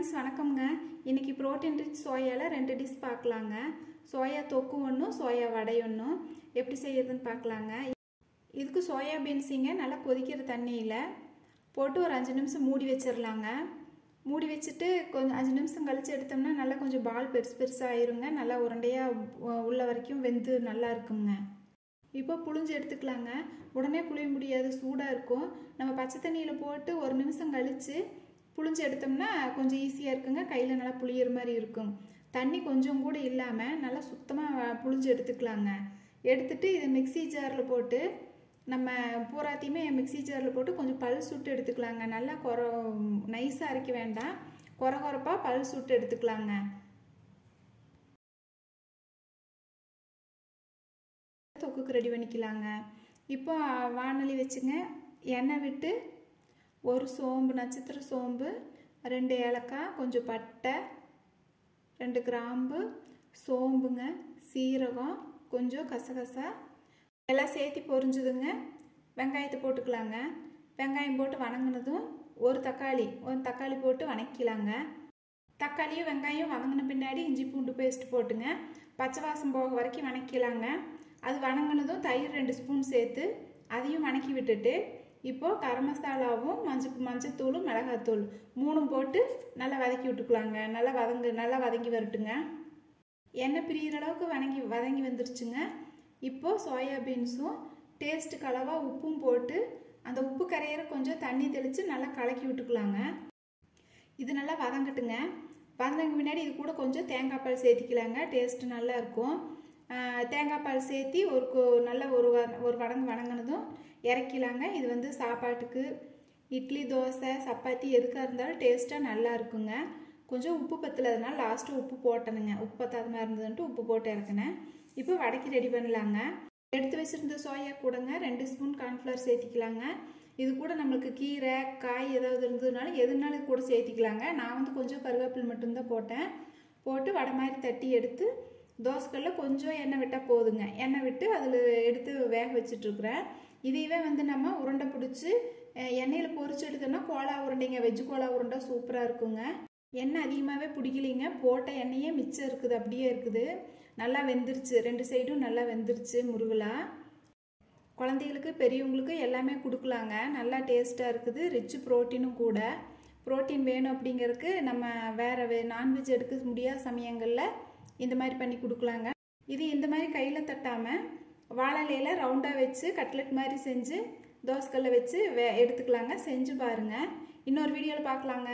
friends வணக்கம்ங்க இன்னைக்கு protein rich சோயால ரெண்டு டிஷ் பார்க்கலாங்க சோயா தொக்கு ஒண்ணு சோயா வடை ஒண்ணு எப்படி செய்யறதுன்னு பார்க்கலாங்க இதுக்கு சோயா பீன்ஸ்ங்க நல்லா கொதிக்கிற தண்ணியில போட்டு ஒரு 5 நிமிஷம் மூடி வெச்சிரலாங்க மூடி வெச்சிட்டு கொஞ்சம் 5 நிமிஷம் கழிச்சு எடுத்தோம்னா நல்லா கொஞ்சம் பால் பெருசா ஆயிருங்க நல்லா உருண்டையா உள்ள வரைக்கும் வெந்து நல்லா இருக்குங்க இப்போ புளிஞ்சு எடுத்துக்கலாங்க உடனே புளிய முடியாது சூடா இருக்கும் நம்ம பச்சை தண்ணியில போட்டு ஒரு நிமிஷம் கழிச்சு புளிஞ்சு எடுத்தோம்னா கொஞ்சம் ஈஸியா இருக்குங்க கையில நல்லா புளியற மாதிரி இருக்கும் தண்ணி கொஞ்சம் கூட இல்லாம நல்லா சுத்தமா புளிஞ்சு எடுத்துக்கலாங்க எடுத்துட்டு இத மிக்ஸி ஜார்ல போட்டு நம்ம பூராத்தையுமே மிக்ஸி ஜார்ல போட்டு கொஞ்சம் பல்ஸ் விட்டு எடுத்துக்கலாங்க நல்லா நைஸா அரைக்க வேண்டாம் கொரகொரப்பா பல்ஸ் விட்டு எடுத்துக்கலாங்க தொக்குக்கு ரெடி பண்ணிக்கலாங்க இப்போ வாணலி வெச்சுங்க எண்ணெய் விட்டு ஒரு சோம்பு நட்சத்திர சோம்பு 2 ஏலக்காய் கொஞ்சம் பட்டை 2 கிராம்பு சோம்புங்க சீரகம் கொஞ்சம் கசகசா எல்லாம் சேர்த்து பொரிஞ்சதுங்க வெங்காயத்தை போட்டுக்கலாங்க வெங்காயம் போட்டு வதங்கினதும் ஒரு தக்காளி போட்டு வதக்கிக்கலாங்க தக்காளியும் வெங்காயம் வதங்கின பின்னாடி இஞ்சி பூண்டு பேஸ்ட் போட்டுங்க பச்சை வாசம் போக வரைக்கும் வதக்கிக்கலாங்க அது வதங்கினதும் தயிர் 2 ஸ்பூன் சேர்த்து அதையும் வதக்கி விட்டுட்டு இப்போ கரம் மசாலாவும் மஞ்சத்தூளும் மிளகாத்தூள் மூணும் போட்டு நல்லா வதக்கி விட்டுக்கலாங்க நல்லா வதங்கி வரட்டுங்க எண்ணெய் பிரியிற அளவுக்கு வதங்கி வந்துருச்சுங்க இப்போ சோயா பீன்ஸும் டேஸ்ட்டுக்கு அளவா உப்பும் போட்டு அந்த உப்பு கரையிற கொஞ்சம் தண்ணி தெளித்து நல்லா கலக்கி விட்டுக்கலாங்க இது நல்லா வதங்கட்டுங்க வதங்க முன்னாடி இது கூட கொஞ்சம் தேங்காய் பால் சேர்த்திக்கலாங்க டேஸ்ட் நல்லா இருக்கும் தேங்காய் பால் சேர்த்தி நல்ல ஒரு வதங்கினதும் இறக்கிலாங்க இது வந்து சாப்பாட்டுக்கு இட்லி தோசை சப்பாத்தி எதுக்காக இருந்தாலும் டேஸ்ட்டாக நல்லா இருக்குங்க கொஞ்சம் உப்பு பத்தலதுனால லாஸ்ட்டு உப்பு போட்டணுங்க உப்பு பத்தாத மாதிரி இருந்ததுன்ட்டு உப்பு போட்டு இறக்குனேன் இப்போ வடைக்கு ரெடி பண்ணலாங்க எடுத்து வச்சுருந்த சோயா கூடங்க 2 ஸ்பூன் கார்ன்ஃப்ளவர் சேர்த்திக்கலாங்க இது கூட நம்மளுக்கு கீரை காய் ஏதாவது இருந்ததுனால எதுனாலும் கூட சேர்த்திக்கலாங்க நான் வந்து கொஞ்சம் கருவேப்பிலை மட்டும்தான் போட்டு வடை மாதிரி தட்டி எடுத்து தோசைக்கல்ல கொஞ்சம் எண்ணெய் விட்டால் போதுங்க எண்ணெய் விட்டு அதில் எடுத்து வேக வச்சுட்ருக்குறேன் இதையவே வந்து நம்ம உருண்டை பிடிச்சி எண்ணெயில் பொரிச்சு எடுத்தோம்னா கோலா உருண்டைங்க வெஜ்ஜு கோலா உருண்டை சூப்பராக இருக்குங்க எண்ணெய் அதிகமாகவே பிடிக்கலிங்க போட்ட எண்ணெயே மிச்சம் இருக்குது அப்படியே இருக்குது நல்லா வெந்துருச்சு 2 சைடும் நல்லா வெந்துருச்சு முருகலா குழந்தைகளுக்கு பெரியவங்களுக்கு எல்லாமே கொடுக்கலாங்க நல்லா டேஸ்ட்டாக இருக்குது ரிச் ப்ரோட்டீனும் கூட ப்ரோட்டீன் வேணும் அப்படிங்கிறதுக்கு நம்ம வேறு நான்வெஜ் எடுக்க முடியாத சமயங்களில் இந்த மாதிரி பண்ணி கொடுக்கலாங்க இது இந்த மாதிரி கையில் தட்டாமல் வாழலையில ரவுண்டாக வச்சு கட்லெட் மாதிரி செஞ்சு தோசைக்கல்ல வச்சு எடுத்துக்கலாங்க செஞ்சு பாருங்கள் இன்னொரு வீடியோவில் பார்க்கலாங்க